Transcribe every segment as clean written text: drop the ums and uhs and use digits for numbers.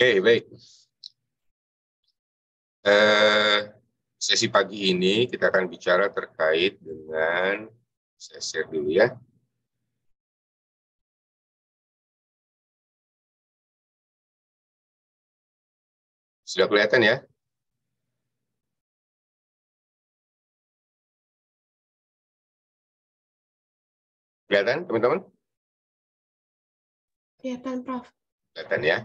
Oke, baik. Sesi pagi ini kita akan bicara terkait dengan, saya share dulu ya. Sudah kelihatan ya? Kelihatan teman-teman? Kelihatan, Prof. Kelihatan ya?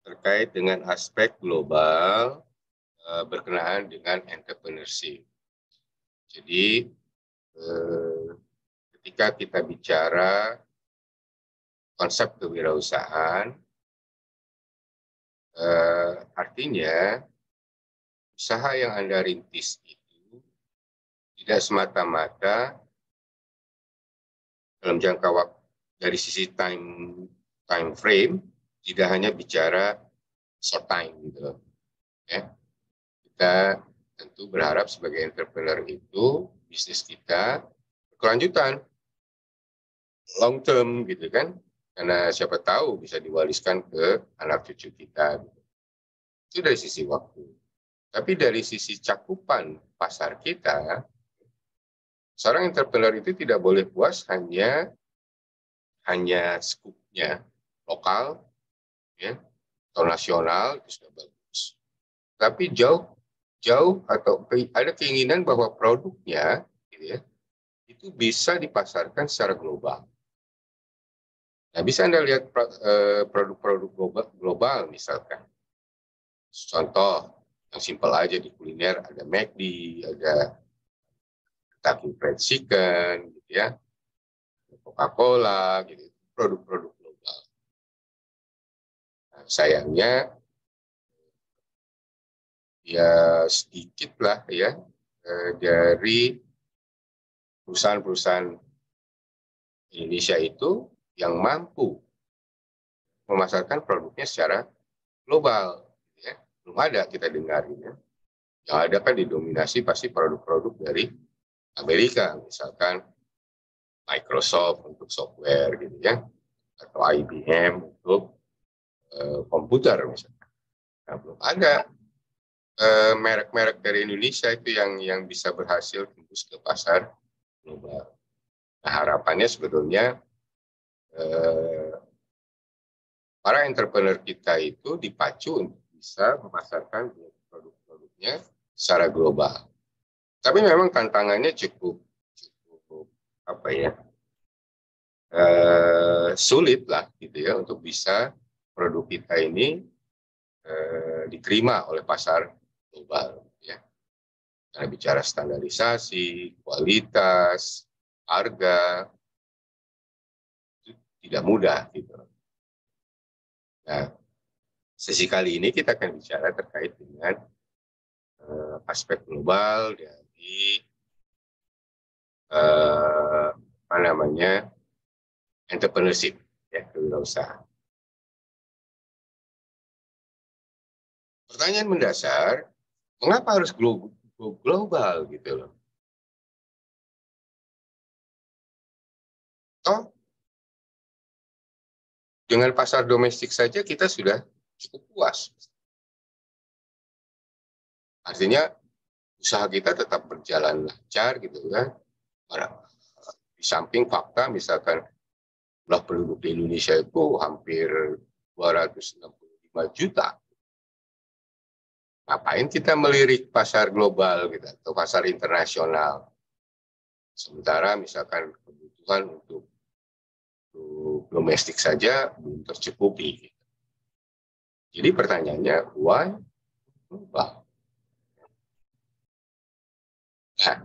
Terkait dengan aspek global berkenaan dengan entrepreneurship. Jadi ketika kita bicara konsep kewirausahaan, artinya usaha yang Anda rintis itu tidak semata-mata dalam jangka waktu dari sisi time frame, tidak hanya bicara short time gitu ya. Kita tentu berharap sebagai entrepreneur itu bisnis kita berkelanjutan, long term gitu kan, karena siapa tahu bisa diwariskan ke anak cucu kita gitu. Itu dari sisi waktu. Tapi dari sisi cakupan pasar kita, seorang entrepreneur itu tidak boleh puas hanya skupnya lokal ya, atau nasional itu sudah bagus. Tapi jauh atau ada keinginan bahwa produknya gitu ya, itu bisa dipasarkan secara global. Nah, bisa Anda lihat produk-produk global misalkan. Contoh yang simpel aja di kuliner, ada McD, ada Kentucky Fried Chicken gitu ya, Coca-Cola gitu, produk-produk global. Nah, sayangnya ya sedikit lah ya dari perusahaan-perusahaan Indonesia itu yang mampu memasarkan produknya secara global. Ya. Belum ada kita dengar. Ya. Yang ada kan didominasi pasti produk-produk dari Amerika, misalkan Microsoft untuk software gitu ya, atau IBM untuk komputer misalkan. Nah, belum ada merek-merek dari Indonesia itu yang bisa berhasil tembus ke pasar global. Nah, harapannya sebetulnya para entrepreneur kita itu dipacu untuk bisa memasarkan produk-produknya secara global. Tapi memang tantangannya cukup apa ya, sulit lah gitu ya untuk bisa produk kita ini diterima oleh pasar global. Ya. Karena bicara standarisasi, kualitas, harga, itu tidak mudah gitu. Nah, sesi kali ini kita akan bicara terkait dengan aspek global dari apa namanya entrepreneurship ya, kewirausahaan. Pertanyaan mendasar, mengapa harus global gitu loh? Toh dengan pasar domestik saja kita sudah cukup puas. Artinya usaha kita tetap berjalan lancar gitu kan. Di samping fakta misalkan jumlah penduduk di Indonesia itu hampir 265 juta. Ngapain kita melirik pasar global gitu, atau pasar internasional? Sementara misalkan kebutuhan untuk domestik saja belum tercukupi. Jadi pertanyaannya, why? Global. Nah,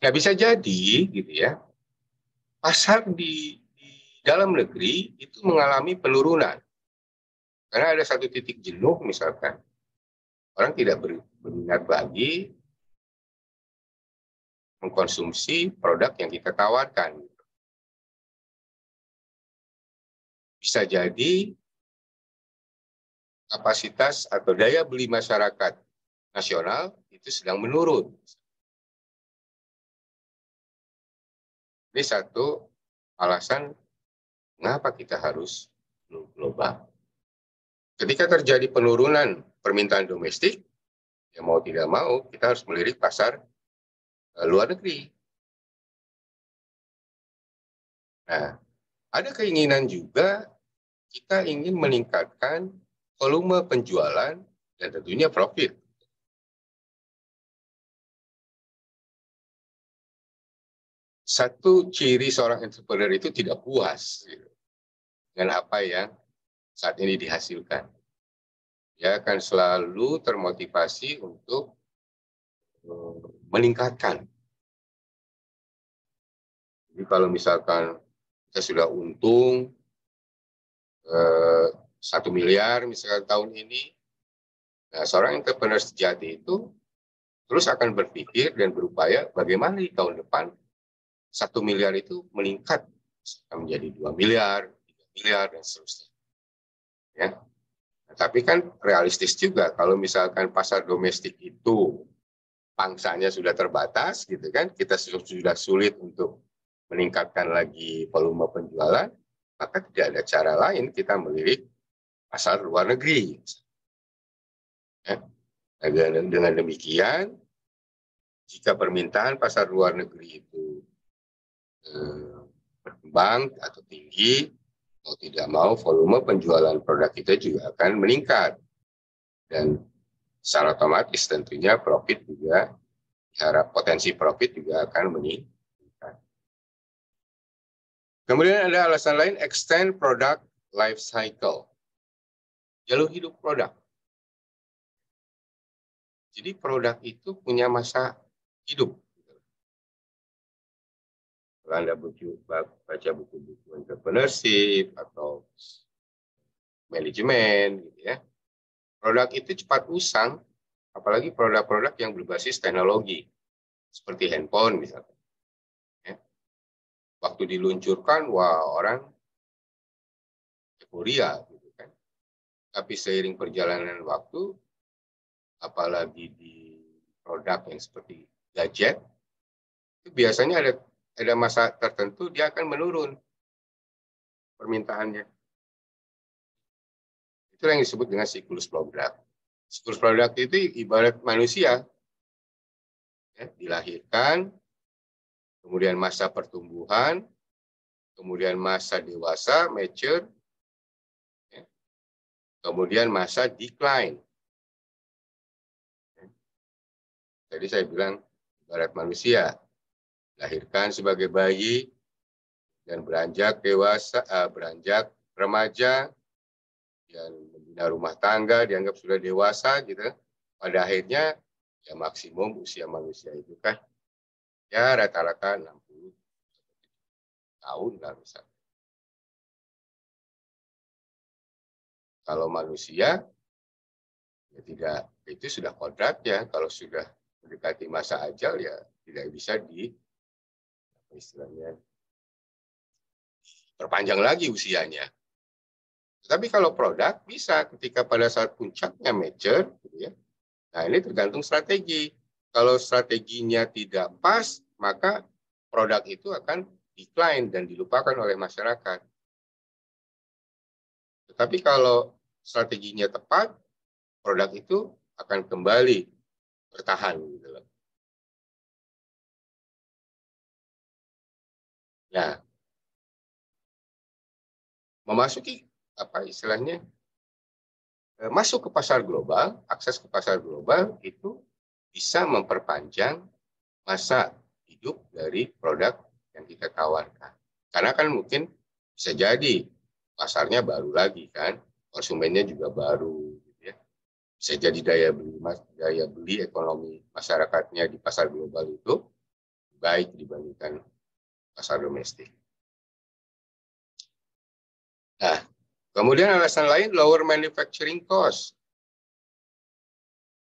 nggak bisa jadi gitu ya. Pasar di dalam negeri itu mengalami penurunan. Karena ada satu titik jenuh misalkan. Orang tidak berminat lagi mengkonsumsi produk yang kita tawarkan. Bisa jadi kapasitas atau daya beli masyarakat nasional itu sedang menurun. Ini satu alasan mengapa kita harus global. Ketika terjadi penurunan permintaan domestik, ya mau tidak mau kita harus melirik pasar luar negeri. Nah, ada keinginan juga kita ingin meningkatkan volume penjualan dan tentunya profit. Satu ciri seorang entrepreneur itu tidak puas dengan apa yang saat ini dihasilkan. Dia akan selalu termotivasi untuk meningkatkan. Jadi kalau misalkan kita sudah untung 1 miliar misalkan tahun ini, nah seorang entrepreneur sejati itu terus akan berpikir dan berupaya bagaimana di tahun depan 1 miliar itu meningkat menjadi 2 miliar, 3 miliar, dan seterusnya. Ya. Nah, tapi kan realistis juga kalau misalkan pasar domestik itu pangsanya sudah terbatas, gitu kan, kita sudah sulit untuk meningkatkan lagi volume penjualan, maka tidak ada cara lain kita melirik pasar luar negeri. Ya. Nah, dengan demikian, jika permintaan pasar luar negeri itu berkembang atau tinggi, mau tidak mau volume penjualan produk kita juga akan meningkat. Dan secara otomatis tentunya profit juga, harap potensi profit juga akan meningkat. Kemudian ada alasan lain, extend product life cycle. Jalur hidup produk. Jadi produk itu punya masa hidup. Kalau Anda baca buku-buku entrepreneurship atau manajemen, gitu ya, produk itu cepat usang, apalagi produk-produk yang berbasis teknologi, seperti handphone misalnya. Ya. Waktu diluncurkan, wah orang euforia, gitu kan. Tapi seiring perjalanan waktu, apalagi di produk yang seperti gadget, itu biasanya ada masa tertentu dia akan menurun permintaannya. Itu yang disebut dengan siklus produk. Siklus produk itu ibarat manusia, ya, dilahirkan, kemudian masa pertumbuhan, kemudian masa dewasa, mature, ya, kemudian masa decline. Jadi saya bilang ibarat manusia, lahirkan sebagai bayi dan beranjak dewasa, beranjak remaja, dan membina rumah tangga, dianggap sudah dewasa gitu. Pada akhirnya ya maksimum usia manusia itu kan ya rata-rata 60 tahun lah misalnya. Kalau manusia ya tidak, itu sudah kodratnya, kalau sudah mendekati masa ajal ya tidak bisa istilahnya perpanjang lagi usianya. Tapi kalau produk bisa ketika pada saat puncaknya mature, gitu ya. Nah ini tergantung strategi. Kalau strateginya tidak pas, maka produk itu akan decline dan dilupakan oleh masyarakat. Tetapi kalau strateginya tepat, produk itu akan kembali bertahan. Gitu loh. Nah, memasuki apa istilahnya masuk ke pasar global, akses ke pasar global itu bisa memperpanjang masa hidup dari produk yang kita tawarkan. Karena kan mungkin bisa jadi pasarnya baru lagi kan, konsumennya juga baru, gitu ya. Bisa jadi daya beli ekonomi masyarakatnya di pasar global itu baik dibandingkan pasar domestik. Nah, kemudian alasan lain lower manufacturing cost.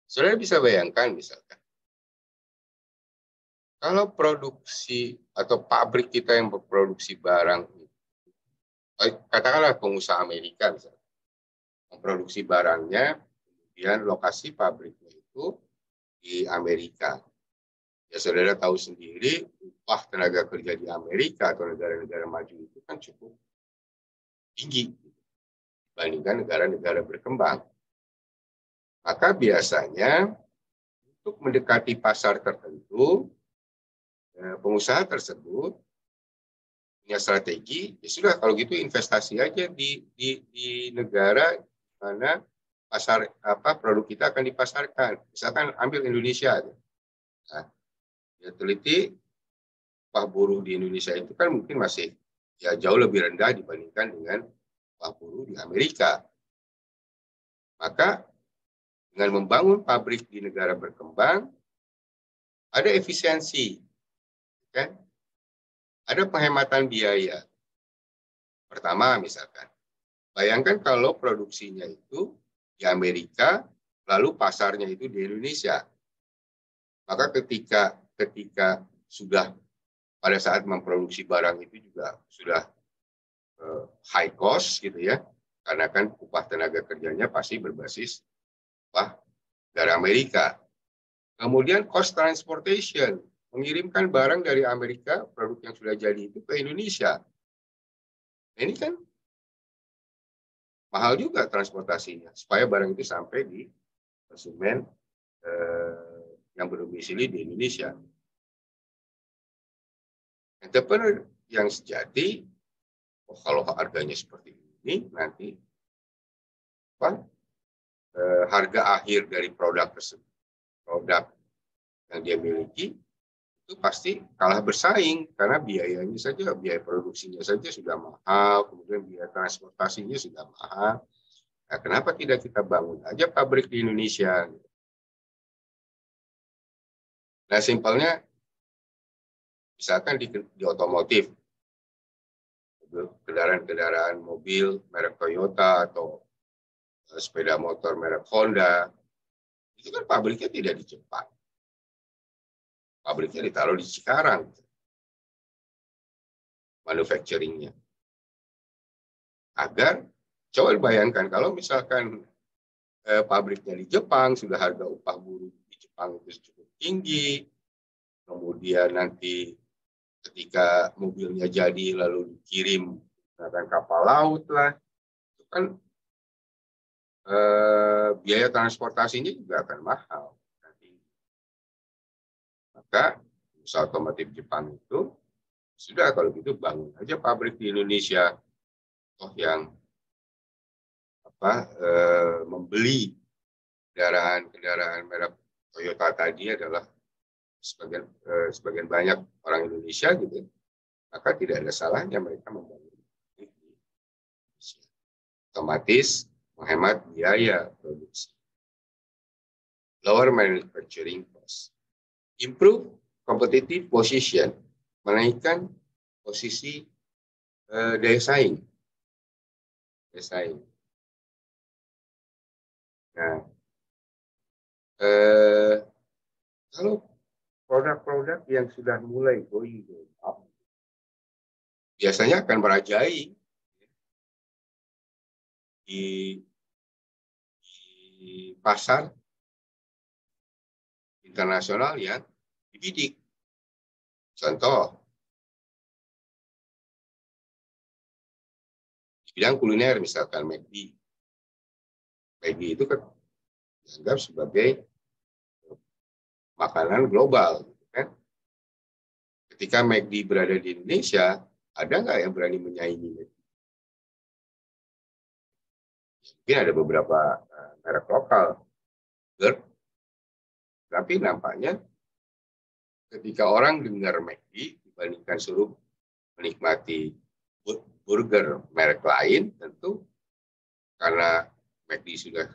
Saudara bisa bayangkan misalkan, kalau produksi atau pabrik kita yang berproduksi barang, katakanlah pengusaha Amerika misalnya, memproduksi barangnya, kemudian lokasi pabriknya itu di Amerika. Ya saudara tahu sendiri, upah tenaga kerja di Amerika atau negara-negara maju itu kan cukup tinggi. dibandingkan negara-negara berkembang. Maka biasanya untuk mendekati pasar tertentu, pengusaha tersebut punya strategi, ya sudah kalau gitu investasi aja di negara mana pasar produk kita akan dipasarkan. Misalkan ambil Indonesia. Nah, ya teliti upah buruh di Indonesia itu kan mungkin masih ya jauh lebih rendah dibandingkan dengan upah buruh di Amerika. Maka dengan membangun pabrik di negara berkembang, ada efisiensi, kan? Ada penghematan biaya. Pertama misalkan, bayangkan kalau produksinya itu di Amerika, lalu pasarnya itu di Indonesia. Maka ketika sudah pada saat memproduksi barang itu juga sudah high cost gitu ya, karena kan upah tenaga kerjanya pasti berbasis upah dari Amerika. Kemudian cost transportation, mengirimkan barang dari Amerika, produk yang sudah jadi itu ke Indonesia. Nah, ini kan mahal juga transportasinya, supaya barang itu sampai di konsumen yang berdomisili di Indonesia. Entrepreneur yang sejati, kalau harganya seperti ini, nanti harga akhir dari produk tersebut, produk yang dia miliki, itu pasti kalah bersaing karena biayanya saja, biaya produksinya saja sudah mahal, kemudian biaya transportasinya sudah mahal. Nah, kenapa tidak kita bangun aja pabrik di Indonesia? Nah, simpelnya, misalkan di otomotif, kendaraan mobil merek Toyota atau sepeda motor merek Honda, itu kan pabriknya tidak di Jepang. Pabriknya ditaruh di Cikarang, manufacturingnya. Agar, coba bayangkan kalau misalkan pabriknya di Jepang, sudah harga upah buruh di Jepang itu cukup tinggi, kemudian nanti ketika mobilnya jadi lalu dikirim dengan kapal laut lah, itu kan biaya transportasinya juga akan mahal. Maka usaha otomotif Jepang itu sudah, kalau gitu bangun aja pabrik di Indonesia. Toh yang membeli kendaraan merek Toyota tadi adalah sebagian banyak orang Indonesia gitu, maka tidak ada salahnya mereka membangun pabrik di Indonesia. Otomatis menghemat biaya produksi. Lower manufacturing cost. Improve competitive position, menaikkan posisi daya saing. Nah, kalau produk-produk yang sudah mulai going up, biasanya akan merajai di pasar internasional yang dibidik. Contoh, di bidang kuliner misalkan McD. McD itu kan dianggap sebagai makanan global. Kan? Ketika McD berada di Indonesia, ada nggak yang berani menyaingi McD? Mungkin ada beberapa merek lokal, tapi nampaknya ketika orang dengar McD dibandingkan suruh menikmati burger merek lain, tentu karena McD sudah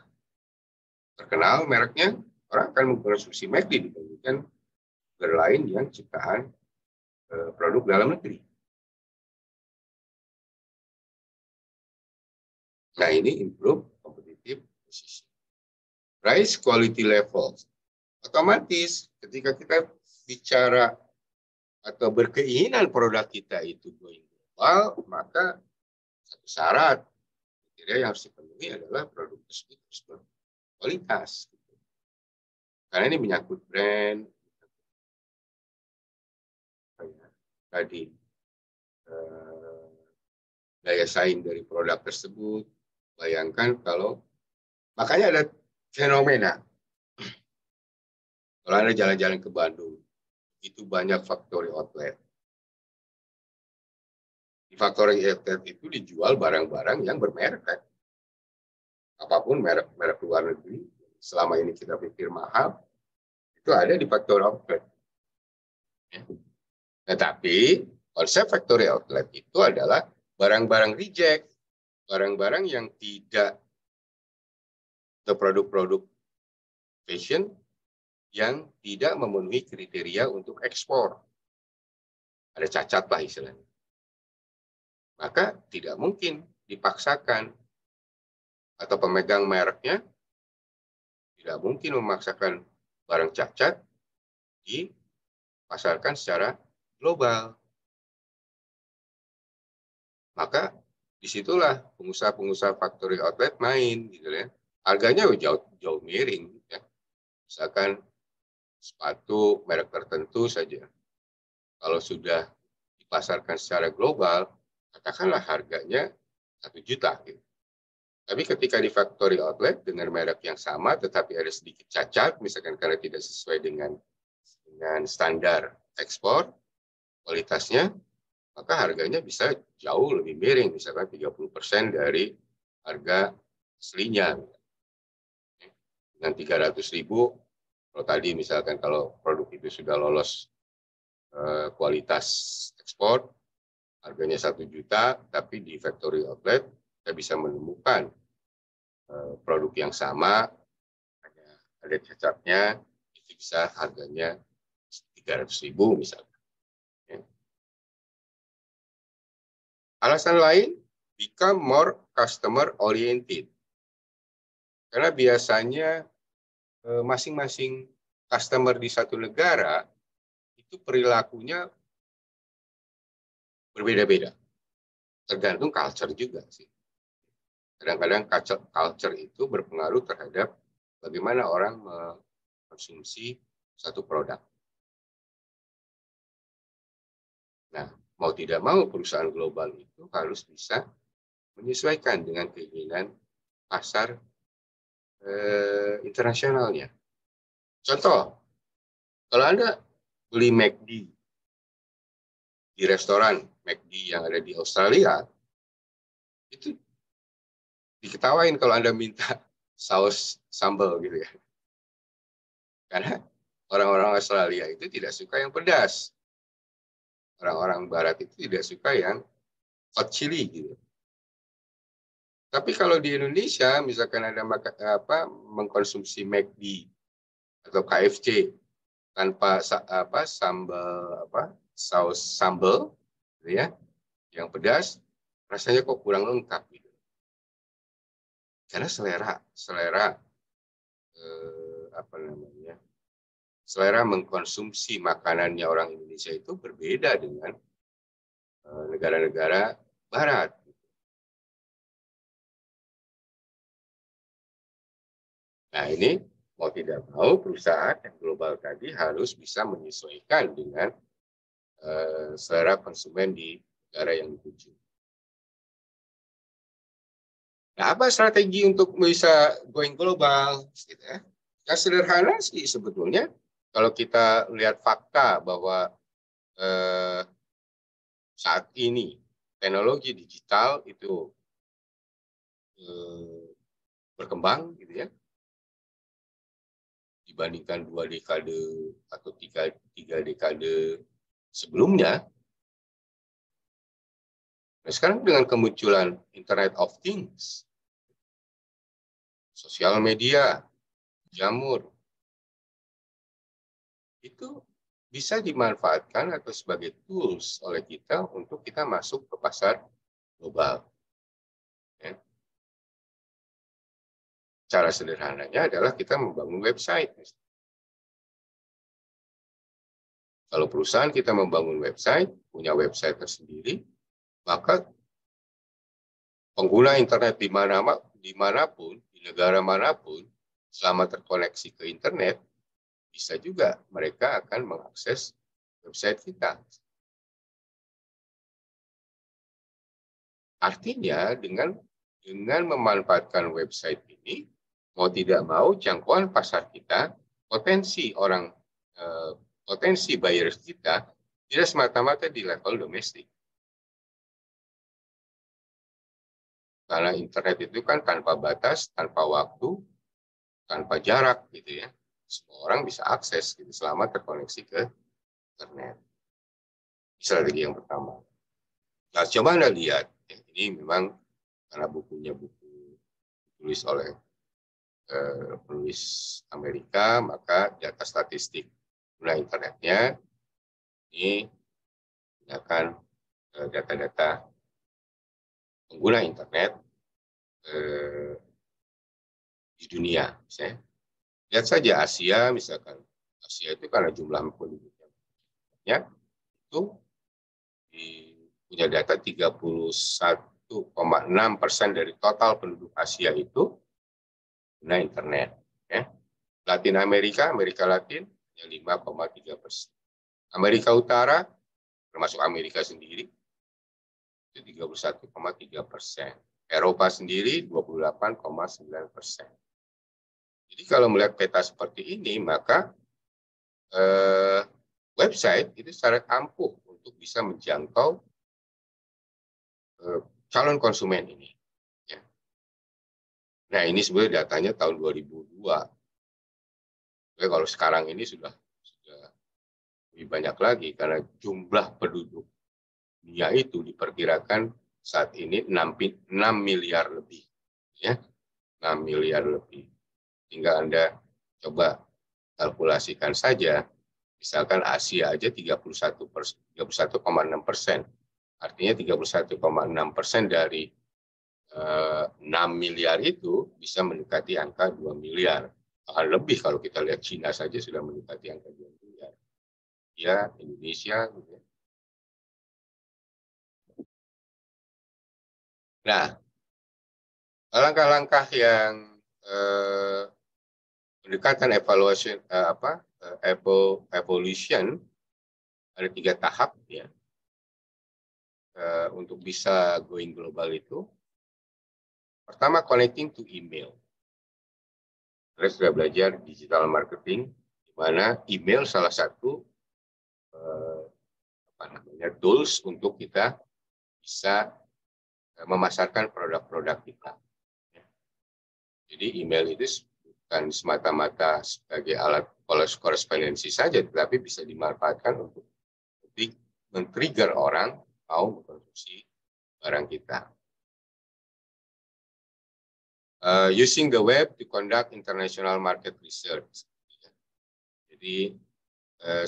terkenal mereknya, orang akan mengkonsumsi McD dibandingkan burger lain yang ciptaan produk dalam negeri. Nah, ini improve competitive position. Price quality levels. Otomatis ketika kita bicara atau berkeinginan produk kita itu going global, maka satu syarat kriteria yang harus dipenuhi adalah produk tersebut harus berkualitas. Karena ini menyangkut brand, tadi daya saing dari produk tersebut, Bayangkan kalau, makanya ada fenomena. Kalau Anda jalan-jalan ke Bandung, itu banyak factory outlet. Di factory outlet itu dijual barang-barang yang bermerek. Kan? Apapun merek luar negeri, selama ini kita pikir mahal, itu ada di factory outlet. Ya. Tetapi konsep factory outlet itu adalah barang-barang reject, barang-barang yang tidak, atau produk-produk fashion yang tidak memenuhi kriteria untuk ekspor. Ada cacat lah istilahnya. Maka tidak mungkin dipaksakan, atau pemegang mereknya tidak mungkin memaksakan barang cacat dipasarkan secara global. Maka disitulah pengusaha-pengusaha factory outlet main, gitu ya. Harganya jauh miring, ya. Misalkan sepatu merek tertentu saja, kalau sudah dipasarkan secara global, katakanlah harganya 1 juta. Gitu. Tapi ketika di factory outlet dengan merek yang sama, tetapi ada sedikit cacat, misalkan karena tidak sesuai dengan standar ekspor, kualitasnya, maka harganya bisa jauh lebih miring, misalkan 30% dari harga aslinya. Dengan 300.000, kalau tadi misalkan kalau produk itu sudah lolos kualitas ekspor, harganya 1 juta, tapi di factory outlet kita bisa menemukan produk yang sama, ada cacatnya, itu bisa harganya 300.000 misalnya. Alasan lain, become more customer oriented. Karena biasanya masing-masing customer di satu negara itu perilakunya berbeda-beda. Tergantung culture juga sih. Kadang-kadang culture itu berpengaruh terhadap bagaimana orang mengkonsumsi satu produk. Nah, mau tidak mau perusahaan global itu harus bisa menyesuaikan dengan keinginan pasar internasionalnya. Contoh, kalau Anda beli McD di restoran McD yang ada di Australia, itu diketawain kalau Anda minta saus sambal gitu ya. Karena orang-orang Australia itu tidak suka yang pedas. Orang-orang barat itu tidak suka yang hot chili gitu. Tapi kalau di Indonesia, misalkan Anda mengkonsumsi McD atau KFC tanpa saus sambal gitu ya, yang pedas, rasanya kok kurang lengkap gitu. Karena selera selera mengkonsumsi makanannya orang Indonesia itu berbeda dengan negara-negara barat. Nah, ini mau tidak mau perusahaan yang global tadi harus bisa menyesuaikan dengan selera konsumen di negara yang dituju. Nah, apa strategi untuk bisa going global? Gitu ya. Yang sederhana sih sebetulnya, kalau kita lihat fakta bahwa saat ini teknologi digital itu berkembang, gitu ya, dibandingkan 2 dekade atau 3 dekade sebelumnya. Nah, sekarang dengan kemunculan Internet of Things, sosial media, jamur, itu bisa dimanfaatkan atau sebagai tools oleh kita untuk kita masuk ke pasar global. Ya. Cara sederhananya adalah kita membangun website. Kalau perusahaan kita membangun website, punya website tersendiri, maka pengguna internet dimanapun, di negara manapun, selama terkoneksi ke internet, bisa juga mereka akan mengakses website kita. Artinya dengan dengan memanfaatkan website ini, mau tidak mau jangkauan pasar kita, potensi buyers kita tidak semata-mata di level domestik. Karena internet itu kan tanpa batas, tanpa waktu, tanpa jarak gitu ya. Semua orang bisa akses gitu, selama terkoneksi ke internet. Strategi yang pertama. Nah, coba Anda lihat, ya, ini memang karena bukunya buku ditulis oleh penulis Amerika, maka data statistik pengguna internetnya ini menggunakan data-data pengguna internet di dunia. Misalnya, lihat saja Asia, misalkan Asia itu karena jumlah penduduknya itu punya data 31,6% dari total penduduk Asia itu guna internet. Ya. Latin Amerika, Amerika Latin, 5,3%. Amerika Utara, termasuk Amerika sendiri, itu 31,3%. Eropa sendiri 28,9%. Jadi kalau melihat peta seperti ini, maka website itu secara ampuh untuk bisa menjangkau calon konsumen ini. Ya. Nah, ini sebenarnya datanya tahun 2002. Jadi kalau sekarang ini sudah lebih banyak lagi karena jumlah penduduk dunia itu diperkirakan saat ini 6 miliar lebih. Ya, 6 miliar lebih. Tinggal Anda coba kalkulasikan saja, misalkan Asia aja 31,6%. Artinya 31,6% dari 6 miliar itu bisa mendekati angka 2 miliar. Bahkan lebih kalau kita lihat Cina saja sudah mendekati angka 2 miliar. Ya, Indonesia. Gitu. Nah, langkah-langkah yang pendekatan evolution ada 3 tahap ya untuk bisa going global itu. Pertama, connecting to email. Saya sudah belajar digital marketing, di mana email salah satu tools untuk kita bisa memasarkan produk-produk kita. Jadi email itu bukan semata-mata sebagai alat korespondensi saja, tetapi bisa dimanfaatkan untuk men-trigger orang mau mengkonsumsi barang kita. Using the web to conduct international market research. Jadi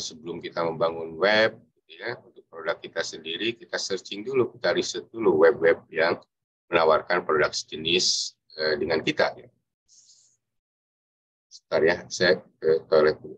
sebelum kita membangun web, ya, untuk produk kita sendiri, kita searching dulu, kita riset dulu web-web yang menawarkan produk sejenis dengan kita. Ya. Sebentar ya, saya ke toilet dulu.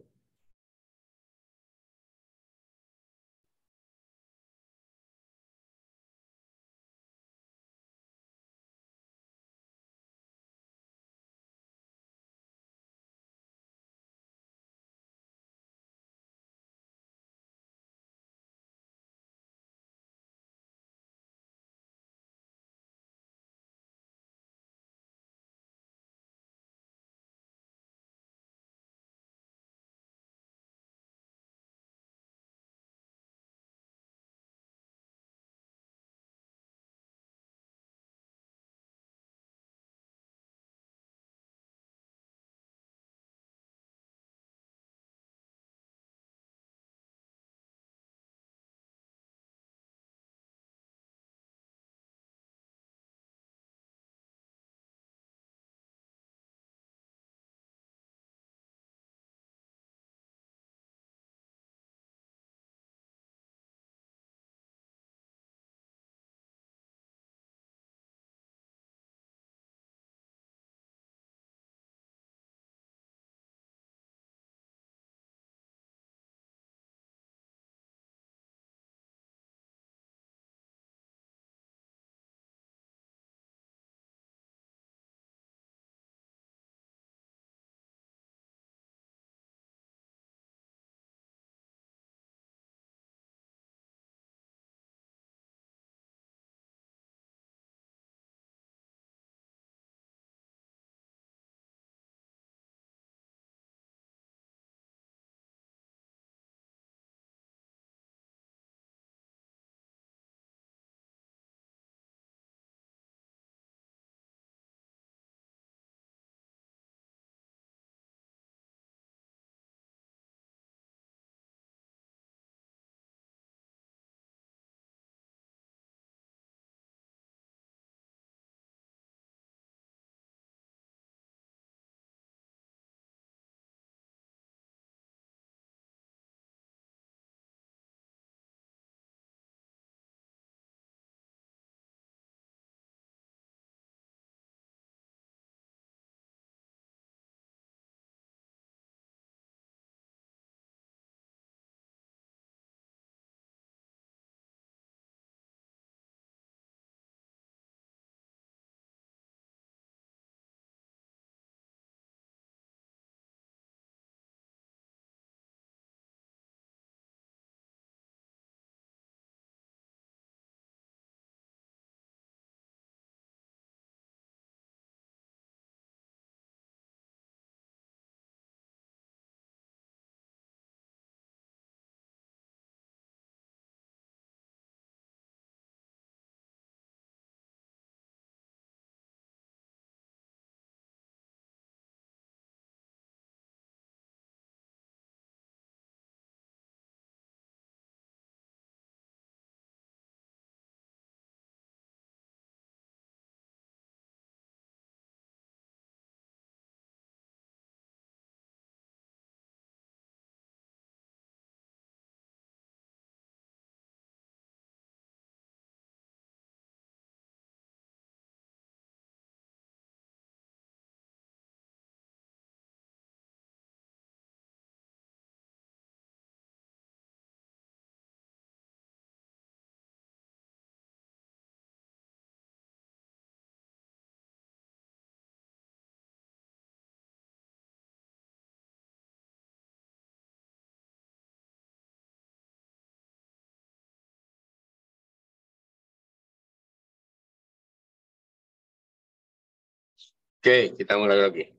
Oke, kita mulai lagi.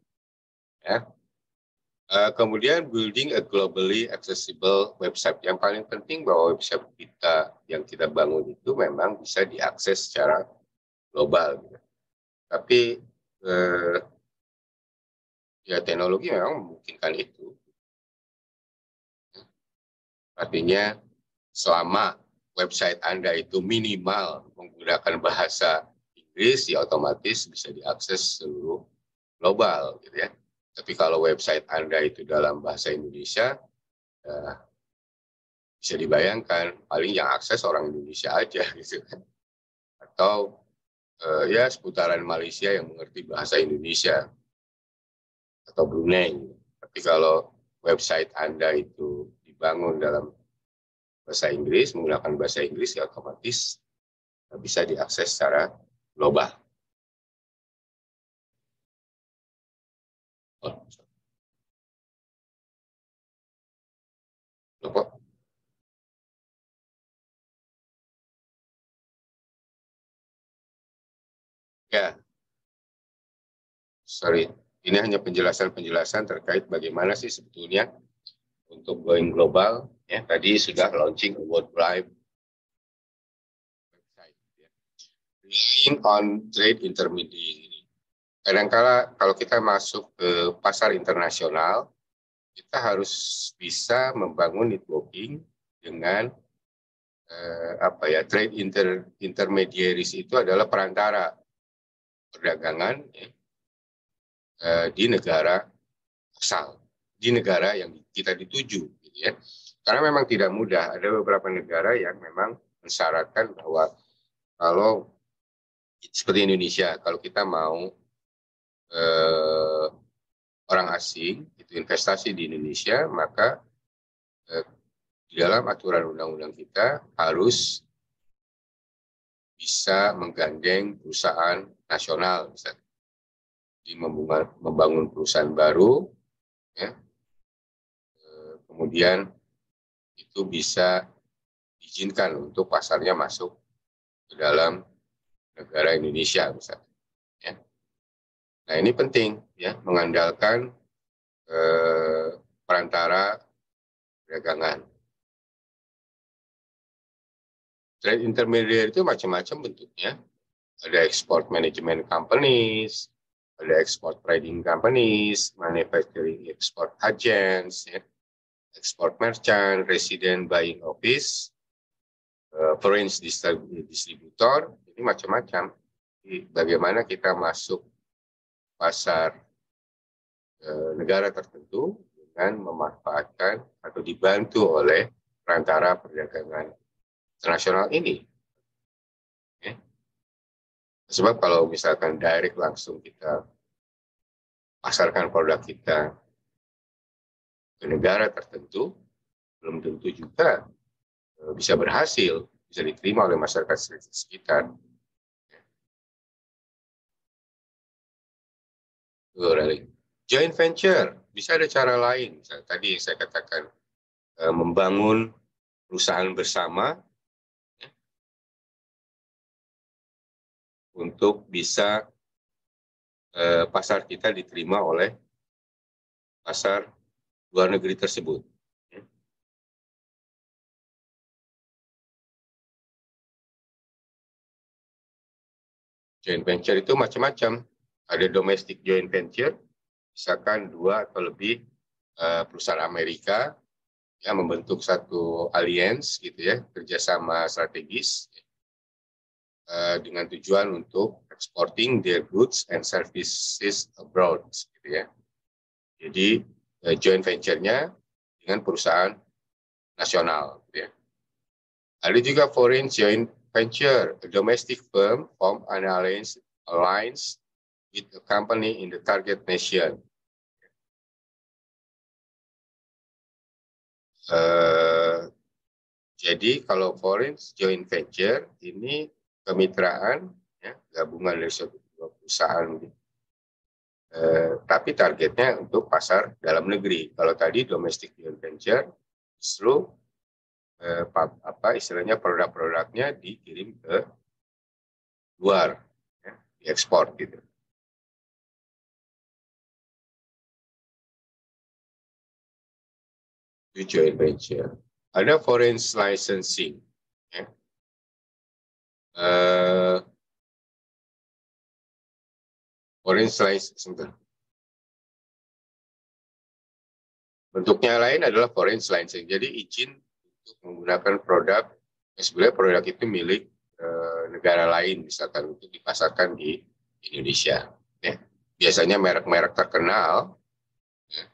Ya. Kemudian building a globally accessible website. Yang paling penting bahwa website kita yang kita bangun itu memang bisa diakses secara global. Gitu. Tapi ya teknologi memang memungkinkan itu. Artinya selama website Anda itu minimal menggunakan bahasa Inggris, ya otomatis bisa diakses seluruh global, gitu ya. Tapi kalau website Anda itu dalam bahasa Indonesia, ya, bisa dibayangkan paling yang akses orang Indonesia aja, gitu kan. Atau ya seputaran Malaysia yang mengerti bahasa Indonesia atau Brunei. Tapi kalau website Anda itu dibangun dalam bahasa Inggris, menggunakan bahasa Inggris, ya otomatis bisa diakses secara global. Ya, sorry. Ini hanya penjelasan-penjelasan terkait bagaimana sih sebetulnya untuk going global. Ya, tadi sudah launching a worldwide website. Ya. Relying on trade intermediary. Kadangkala kalau kita masuk ke pasar internasional, kita harus bisa membangun networking dengan trade intermediaries itu adalah perantara perdagangan ya, di negara asal, di negara yang kita dituju, gitu ya. Karena memang tidak mudah. Ada beberapa negara yang memang mensyaratkan bahwa kalau seperti Indonesia, kalau kita mau orang asing itu investasi di Indonesia, maka di dalam aturan undang-undang kita harus bisa menggandeng perusahaan nasional, misalnya di membangun perusahaan baru, ya, kemudian itu bisa diizinkan untuk pasarnya masuk ke dalam negara Indonesia, misalnya. Ya. Nah ini penting, ya, mengandalkan perantara perdagangan. Trade intermediary itu macam-macam bentuknya. Ada export management companies, ada export trading companies, manufacturing export agents, ya, export merchant, resident buying office, foreign distributor, ini macam-macam. Bagaimana kita masuk pasar negara tertentu dengan memanfaatkan atau dibantu oleh perantara perdagangan internasional ini. Ya. Sebab kalau misalkan direct langsung kita pasarkan produk kita ke negara tertentu, belum tentu juga bisa berhasil, bisa diterima oleh masyarakat sekitar. Joint venture, bisa ada cara lain. Misalnya, tadi saya katakan membangun perusahaan bersama ya, untuk bisa pasar kita diterima oleh pasar luar negeri tersebut. Ya. Joint venture itu macam-macam. Ada domestic joint venture, misalkan 2 atau lebih perusahaan Amerika yang membentuk satu alliance gitu ya, kerjasama strategis dengan tujuan untuk exporting their goods and services abroad gitu ya. Jadi joint venture-nya dengan perusahaan nasional gitu ya. Ada juga foreign joint venture, a domestic firm form an alliance with a company in the target nation. Jadi kalau foreign joint venture ini kemitraan, ya, gabungan dari suatu perusahaan, tapi targetnya untuk pasar dalam negeri. Kalau tadi domestic joint venture, justru istilahnya produk-produknya dikirim ke luar, ya, diekspor gitu. joint venture. Ada foreign licensing. Ya. Foreign licensing. Bentuknya lain adalah foreign licensing. Jadi izin untuk menggunakan produk, sebenarnya produk itu milik negara lain, misalkan untuk dipasarkan di Indonesia. Ya. Biasanya merek-merek terkenal, ya,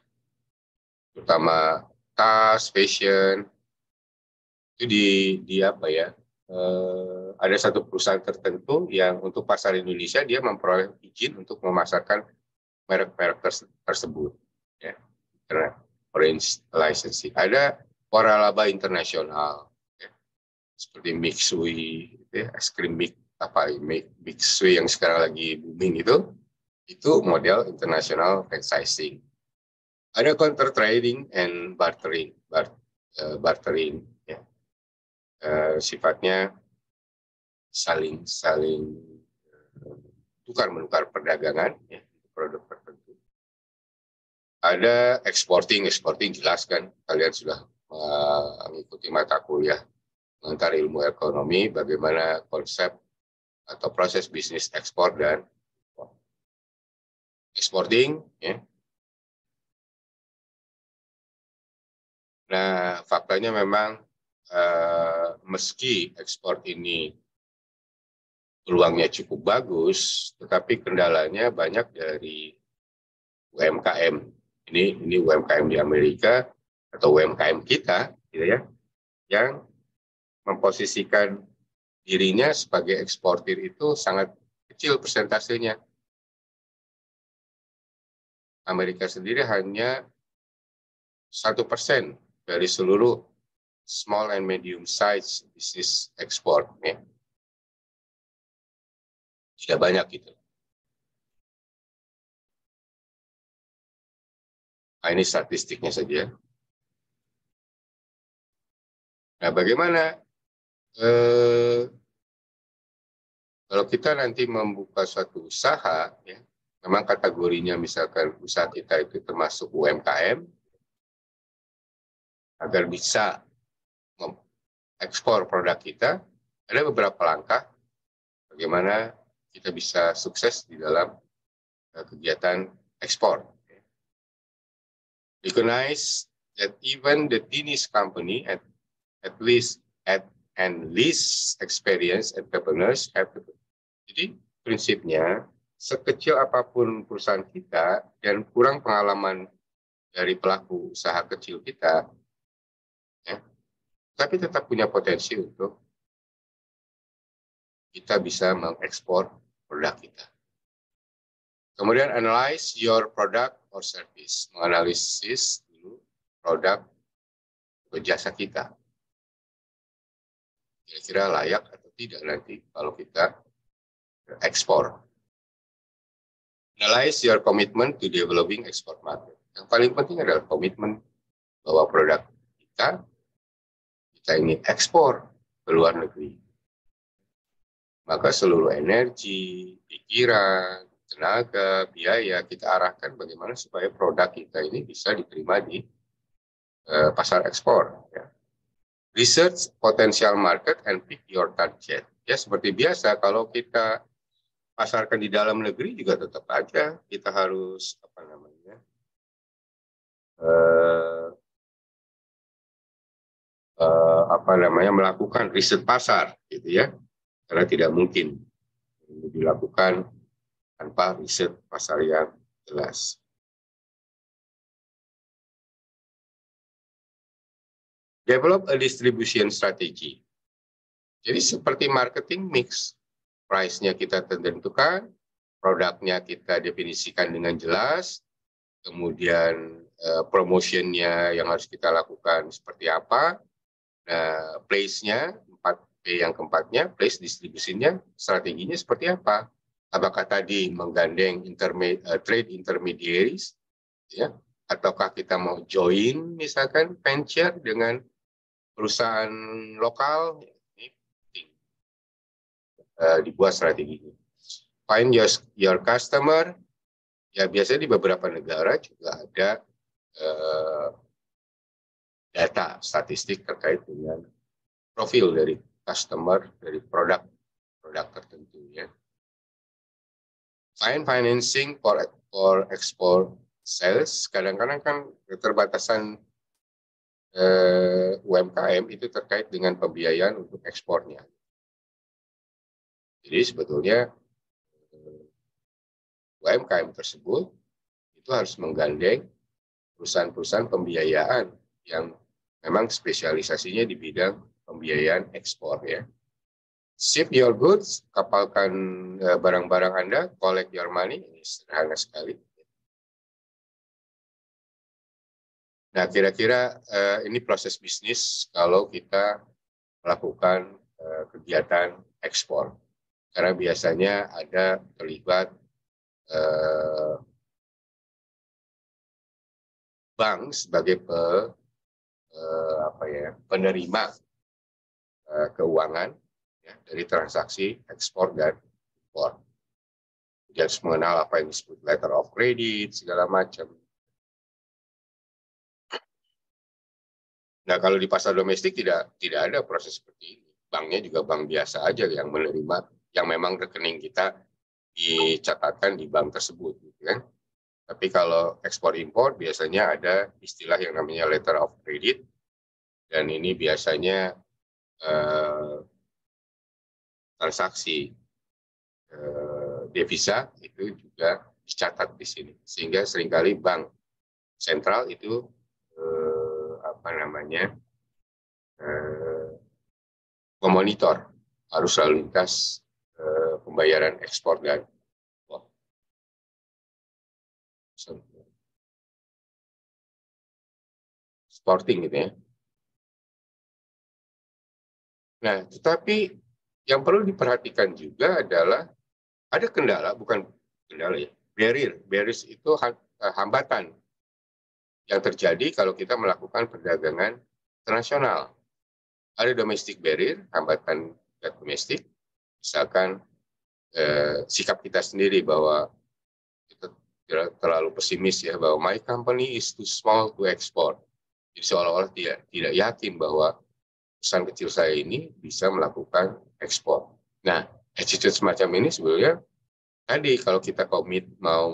terutama tas, fashion, itu di apa ya? Ada satu perusahaan tertentu yang untuk pasar Indonesia dia memperoleh izin untuk memasarkan merek-merek tersebut. Ya. Karena orange licensing. Ada waralaba internasional, ya. Seperti Mixui, ya, es krim Mixui yang sekarang lagi booming itu model internasional franchising. Ada counter trading and bartering, bartering, ya. Sifatnya saling tukar menukar perdagangan, ya, produk tertentu. Ada exporting jelas kan, kalian sudah mengikuti mata kuliah mengenai ilmu ekonomi, bagaimana konsep atau proses bisnis ekspor dan exporting, ya. Nah, faktanya memang meski ekspor ini peluangnya cukup bagus, tetapi kendalanya banyak dari UMKM. Ini UMKM di Amerika atau UMKM kita, gitu ya, yang memposisikan dirinya sebagai eksportir itu sangat kecil persentasenya. Amerika sendiri hanya 1% dari seluruh small and medium size business export, ya. Tidak banyak gitu. Nah, ini statistiknya saja. Nah, bagaimana kalau kita nanti membuka suatu usaha, ya, memang kategorinya misalkan usaha kita itu termasuk UMKM, agar bisa ekspor produk kita, ada beberapa langkah bagaimana kita bisa sukses di dalam kegiatan ekspor. Recognize that even the tiniest company at least experienced entrepreneurs have to. Jadi prinsipnya sekecil apapun perusahaan kita dan kurang pengalaman dari pelaku usaha kecil kita, ya, tapi tetap punya potensi untuk kita bisa mengekspor produk kita. Kemudian analyze your product or service, menganalisis dulu produk atau jasa kita. Kira-kira layak atau tidak nanti kalau kita ekspor. Analyze your commitment to developing export market. Yang paling penting adalah komitmen bahwa produk kita ingin ekspor ke luar negeri. Maka seluruh energi, pikiran, tenaga, biaya kita arahkan bagaimana supaya produk kita ini bisa diterima di pasar ekspor. Ya. Research potential market and pick your target. Ya, seperti biasa kalau kita pasarkan di dalam negeri juga tetap aja kita harus melakukan riset pasar, gitu ya, karena tidak mungkin dilakukan tanpa riset pasar yang jelas. Develop a distribution strategy. Jadi seperti marketing mix, price-nya kita tentukan, produknya kita definisikan dengan jelas, kemudian promotion-nya yang harus kita lakukan seperti apa, nah, place-nya, 4P yang keempatnya, place distribusinya, strateginya seperti apa. Apakah tadi menggandeng trade intermediaries, ya, ataukah kita mau join misalkan venture dengan perusahaan lokal, ini penting dibuat strateginya. Find your customer, ya biasanya di beberapa negara juga ada data statistik terkait dengan profil dari customer dari produk tertentu ya. Financing for export sales, kadang-kadang kan keterbatasan UMKM itu terkait dengan pembiayaan untuk ekspornya. Jadi sebetulnya UMKM tersebut itu harus menggandeng perusahaan-perusahaan pembiayaan yang memang spesialisasinya di bidang pembiayaan ekspor ya. Ship your goods, kapalkan barang-barang Anda, collect your money, ini sederhana sekali. Nah, kira-kira ini proses bisnis kalau kita melakukan kegiatan ekspor. Karena biasanya ada terlibat bank sebagai penerima keuangan ya, dari transaksi ekspor dan impor. Dia harus mengenal apa yang disebut letter of credit, segala macam. Nah, kalau di pasar domestik tidak ada proses seperti ini. Banknya juga bank biasa aja yang menerima, yang memang rekening kita dicatatkan di bank tersebut, gitu kan. Tapi kalau ekspor impor biasanya ada istilah yang namanya letter of credit, dan ini biasanya transaksi devisa itu juga dicatat di sini, sehingga seringkali bank sentral itu memonitor arus lalu lintas pembayaran ekspor dan impor. Sporting gitu ya. Nah, tetapi yang perlu diperhatikan juga adalah ada kendala, bukan kendala ya, barriers itu hambatan yang terjadi kalau kita melakukan perdagangan internasional. Ada domestic barrier, hambatan domestik, misalkan sikap kita sendiri bahwa kita terlalu pesimis ya, bahwa my company is too small to export. Jadi seolah-olah tidak yakin bahwa perusahaan kecil saya ini bisa melakukan ekspor. Nah, attitude semacam ini sebenarnya tadi kalau kita komit mau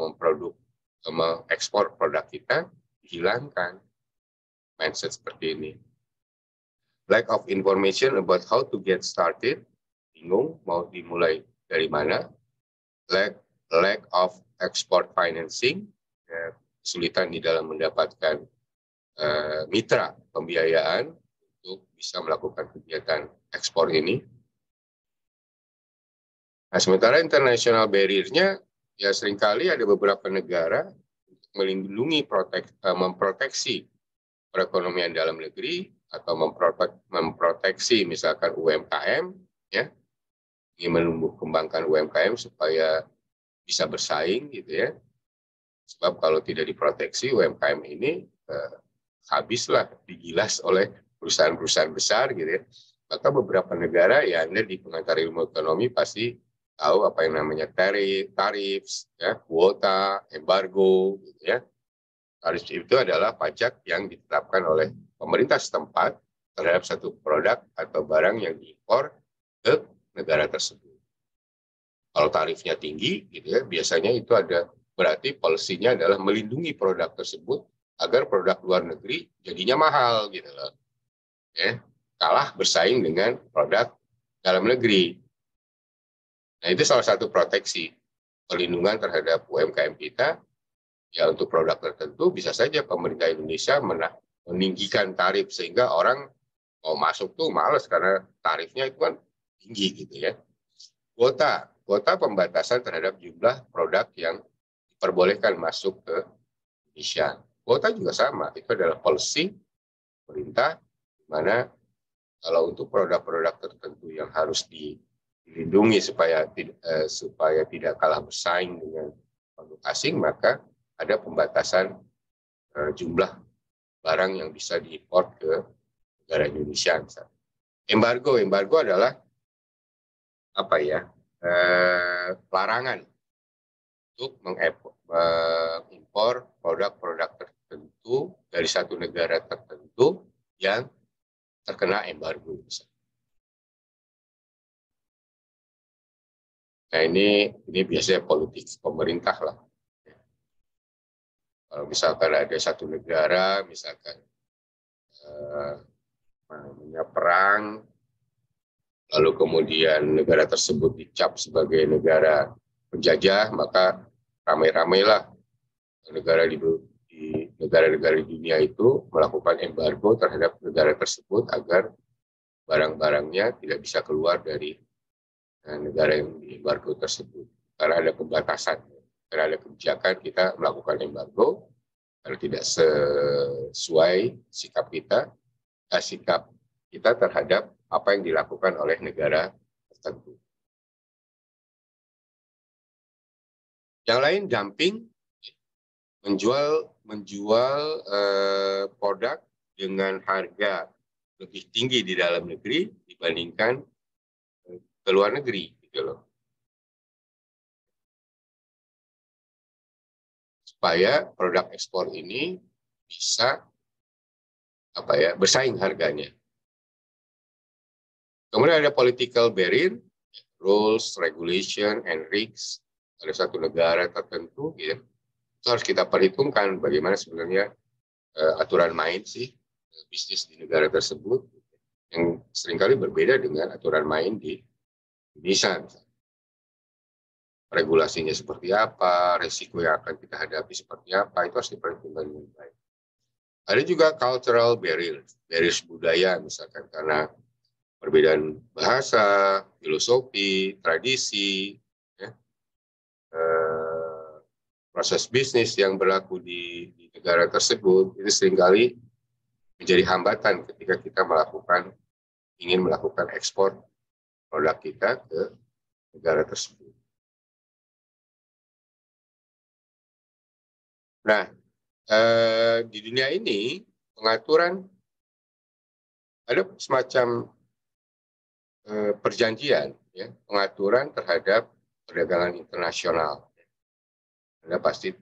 mengekspor produk kita, hilangkan mindset seperti ini. Lack of information about how to get started, bingung mau dimulai dari mana. Lack of export financing, kesulitan di dalam mendapatkan mitra pembiayaan untuk bisa melakukan kegiatan ekspor ini. Nah, sementara international barrier-nya ya seringkali ada beberapa negara melindungi, memproteksi perekonomian dalam negeri atau memproteksi misalkan UMKM ya, ingin menumbuh kembangkan UMKM supaya bisa bersaing gitu ya. Sebab kalau tidak diproteksi UMKM ini habislah digilas oleh perusahaan-perusahaan besar gitu ya. Maka beberapa negara ya, Anda di pengantar ilmu ekonomi pasti tahu apa yang namanya tarif ya, kuota, embargo gitu ya. Tarif itu adalah pajak yang ditetapkan oleh pemerintah setempat terhadap satu produk atau barang yang diimpor ke negara tersebut. Kalau tarifnya tinggi, gitu ya, biasanya itu ada berarti polisinya adalah melindungi produk tersebut agar produk luar negeri jadinya mahal, gitu loh. Ya, kalah bersaing dengan produk dalam negeri. Nah, itu salah satu proteksi perlindungan terhadap UMKM kita. Ya, untuk produk tertentu bisa saja pemerintah Indonesia meninggikan tarif sehingga orang mau masuk tuh males karena tarifnya itu kan tinggi gitu ya. Kuota pembatasan terhadap jumlah produk yang diperbolehkan masuk ke Indonesia. Kuota juga sama, itu adalah policy pemerintah, di mana kalau untuk produk-produk tertentu yang harus dilindungi supaya tidak kalah bersaing dengan produk asing, maka ada pembatasan jumlah barang yang bisa diimpor ke negara Indonesia. Embargo adalah apa ya? Larangan untuk mengimpor produk-produk tertentu dari satu negara tertentu yang terkena embargo. Nah ini biasanya politik pemerintah lah. Kalau misalkan ada satu negara, misalkan perang, lalu kemudian negara tersebut dicap sebagai negara penjajah, maka ramai-ramailah negara di negara-negara di dunia itu melakukan embargo terhadap negara tersebut agar barang-barangnya tidak bisa keluar dari negara yang diembargo tersebut. Karena ada pembatasan, karena ada kebijakan kita melakukan embargo, kalau tidak sesuai sikap kita terhadap apa yang dilakukan oleh negara tertentu. Yang lain dumping, menjual produk dengan harga lebih tinggi di dalam negeri dibandingkan ke luar negeri, gitu loh. Supaya produk ekspor ini bisa bersaing harganya. Kemudian ada political barrier, rules, regulation, and risks. Ada satu negara tertentu, gitu. Itu harus kita perhitungkan bagaimana sebenarnya aturan main sih bisnis di negara tersebut yang seringkali berbeda dengan aturan main di Indonesia. Regulasinya seperti apa, resiko yang akan kita hadapi seperti apa, itu harus diperhitungkan dengan baik. Ada juga cultural barriers budaya, misalkan karena perbedaan bahasa, filosofi, tradisi, ya, proses bisnis yang berlaku di negara tersebut, itu seringkali menjadi hambatan ketika kita ingin melakukan ekspor produk kita ke negara tersebut. Nah, di dunia ini pengaturan ada semacam perjanjian, ya, pengaturan terhadap perdagangan internasional. Anda pasti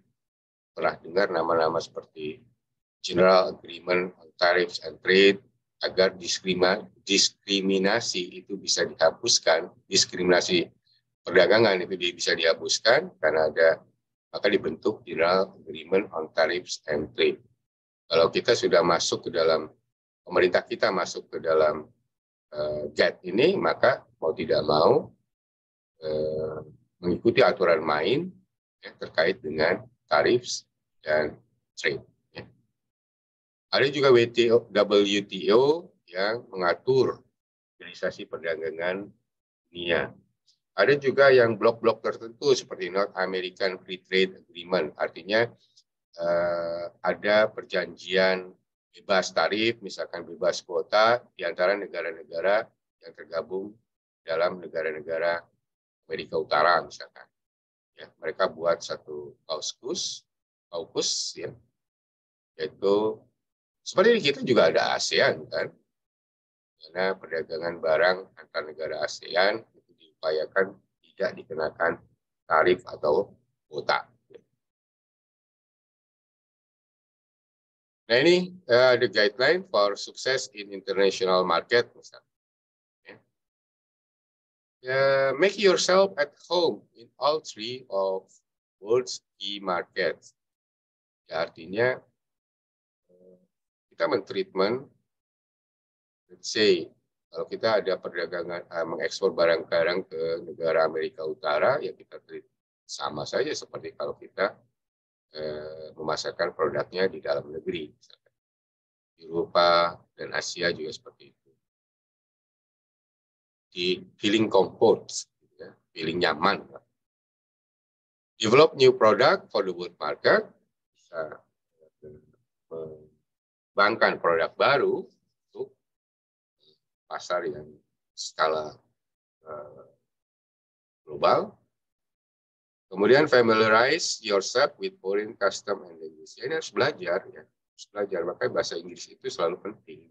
pernah dengar nama-nama seperti General Agreement on Tariffs and Trade, agar diskriminasi itu bisa dihapuskan, diskriminasi perdagangan itu bisa dihapuskan karena maka dibentuk General Agreement on Tariffs and Trade. Kalau kita sudah masuk ke dalam, pemerintah kita masuk ke dalam GATT ini, maka mau tidak mau mengikuti aturan main ya, terkait dengan tarif dan trade. Ya. Ada juga WTO yang mengatur organisasi perdagangan dunia. Ada juga yang blok-blok tertentu seperti North American Free Trade Agreement, artinya ada perjanjian bebas tarif, misalkan bebas kuota di antara negara-negara yang tergabung dalam negara-negara Amerika Utara, misalkan. Ya, mereka buat satu AUKUS, ya, yaitu seperti kita juga ada ASEAN, kan, karena perdagangan barang antar negara ASEAN itu diupayakan tidak dikenakan tarif atau kuota. Nah ini the guideline for success in international market, misalnya. Make yourself at home in all three of world's key markets. Ya, artinya kita mentreatment, let's say, kalau kita ada perdagangan mengekspor barang-barang ke negara Amerika Utara, ya kita treat sama saja seperti kalau kita memasarkan produknya di dalam negeri. Misalkan. Eropa dan Asia juga seperti itu. Di feeling comfort, ya, feeling nyaman. Develop new product for the world market, bisa mengembangkan produk baru untuk pasar yang skala global. Kemudian familiarize yourself with foreign custom and language. Ini harus belajar, ya, harus belajar. Makanya bahasa Inggris itu selalu penting.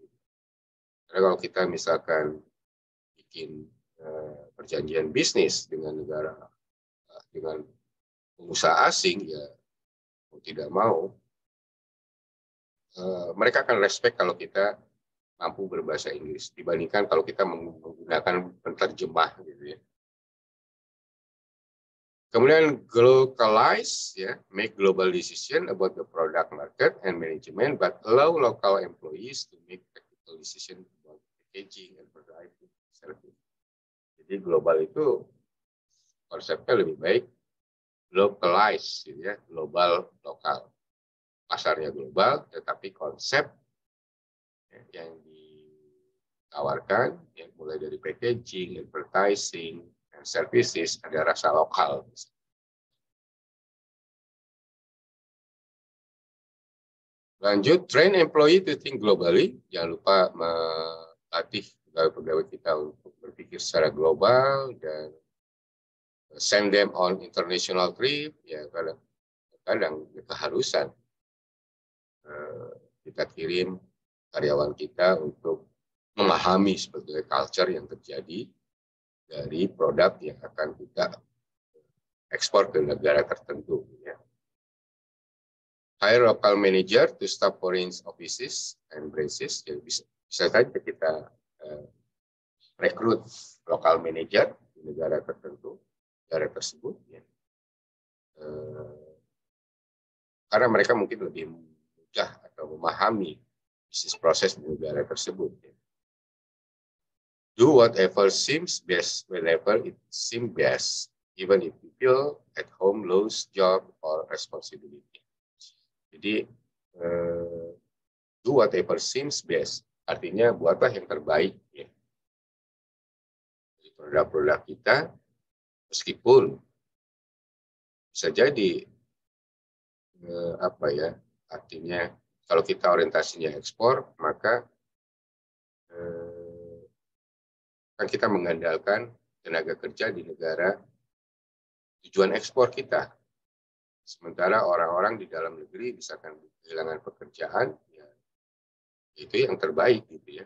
Karena kalau kita misalkan bikin perjanjian bisnis dengan negara, dengan pengusaha asing, ya mau tidak mau mereka akan respect kalau kita mampu berbahasa Inggris dibandingkan kalau kita menggunakan penerjemah gitu ya. Kemudian globalize, ya, make global decision about the product market and management, but allow local employees to make technical decision about packaging and variety service. Jadi global itu konsepnya lebih baik localize, gitu ya, global lokal. Pasarnya global, tetapi konsep yang ditawarkan, yang mulai dari packaging, advertising, dan services ada rasa lokal. Lanjut, train employee to think globally. Jangan lupa melatih pegawai-pegawai kita untuk berpikir secara global dan send them on international trip. Ya, kadang keharusan kita kirim karyawan kita untuk memahami sebetulnya culture yang terjadi dari produk yang akan kita ekspor ke negara tertentu. Ya. Hire local manager to staff foreign offices and branches. Jadi bisa saja kita rekrut local manager di negara tertentu, negara tersebut. Ya. Karena mereka mungkin lebih mudah atau memahami bisnis proses di negara tersebut. Ya. Do whatever seems best whenever it seems best, even if you feel at home lose job or responsibility. Jadi do whatever seems best, artinya buatlah yang terbaik ya. Dari produk-produk kita, meskipun bisa jadi artinya kalau kita orientasinya ekspor, maka kan kita mengandalkan tenaga kerja di negara tujuan ekspor kita. Sementara orang-orang di dalam negeri misalkan kehilangan pekerjaan, ya, itu yang terbaik gitu ya.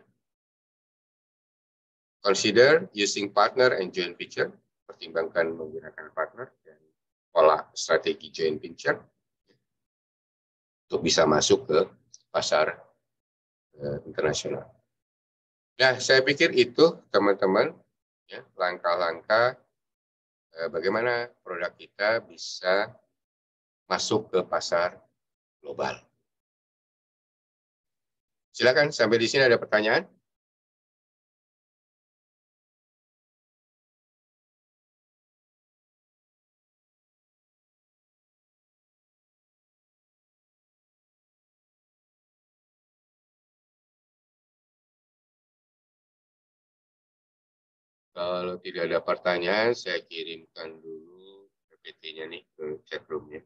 Consider using partner and joint venture, pertimbangkan menggunakan partner dan pola strategi joint venture untuk bisa masuk ke pasar internasional. Nah, saya pikir itu teman-teman ya, langkah-langkah bagaimana produk kita bisa masuk ke pasar global. Silakan, sampai di sini ada pertanyaan? Kalau tidak ada pertanyaan, saya kirimkan dulu PPT-nya nih ke chat room-nya.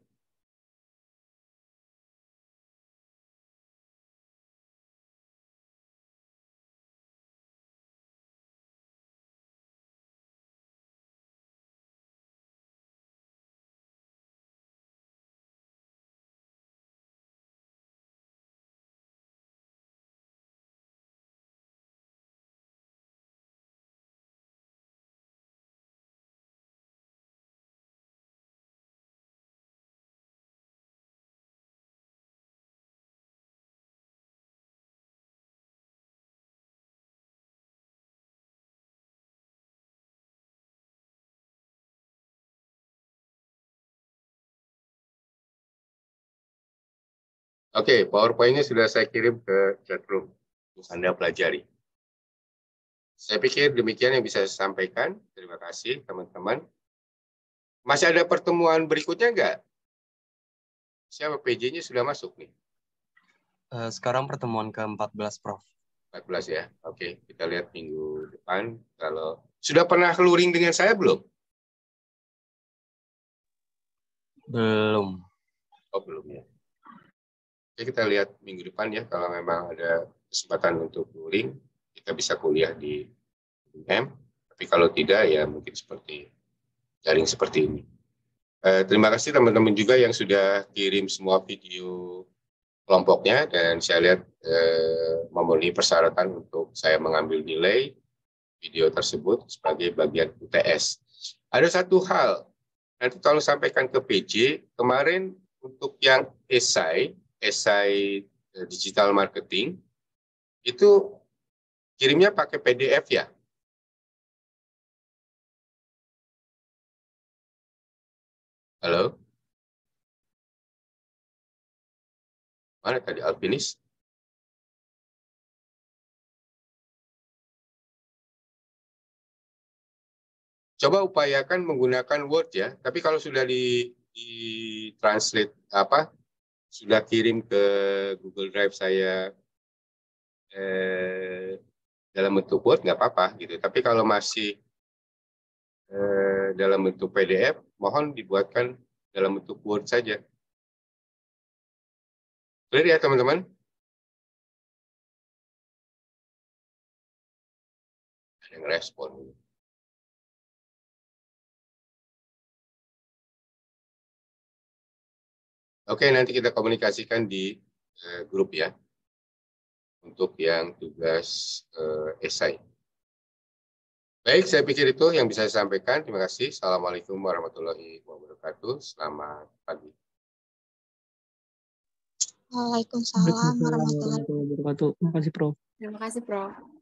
Oke, PowerPoint-nya sudah saya kirim ke chat room untuk Anda pelajari. Saya pikir demikian yang bisa saya sampaikan. Terima kasih teman-teman. Masih ada pertemuan berikutnya enggak? Siapa PJ-nya sudah masuk nih? Sekarang pertemuan ke-14, Prof. 14 ya. Oke, kita lihat minggu depan. Kalau sudah pernah luring dengan saya belum? Belum. Oh, belum ya. Oke, kita lihat minggu depan ya. Kalau memang ada kesempatan untuk luring, kita bisa kuliah di UM. Tapi kalau tidak, ya mungkin seperti daring seperti ini. Terima kasih teman-teman juga yang sudah kirim semua video kelompoknya, dan saya lihat memenuhi persyaratan untuk saya mengambil nilai video tersebut sebagai bagian UTS. Ada satu hal, nanti kalau sampaikan ke PJ, kemarin untuk yang esai digital marketing, itu Kirimnya pakai PDF ya? Halo? Mana tadi Alpinis? Coba upayakan menggunakan Word ya. Tapi kalau sudah di translate sudah kirim ke Google Drive saya dalam bentuk Word nggak apa-apa gitu. Tapi kalau masih dalam bentuk PDF, mohon dibuatkan dalam bentuk Word saja. Clear ya teman-teman? Ada yang respon. Oke, nanti kita komunikasikan di grup ya. Untuk yang tugas esai. Baik, saya pikir itu yang bisa saya sampaikan. Terima kasih. Assalamualaikum warahmatullahi wabarakatuh. Selamat pagi. Waalaikumsalam warahmatullahi wabarakatuh. Terima kasih, Prof. Terima kasih, Prof.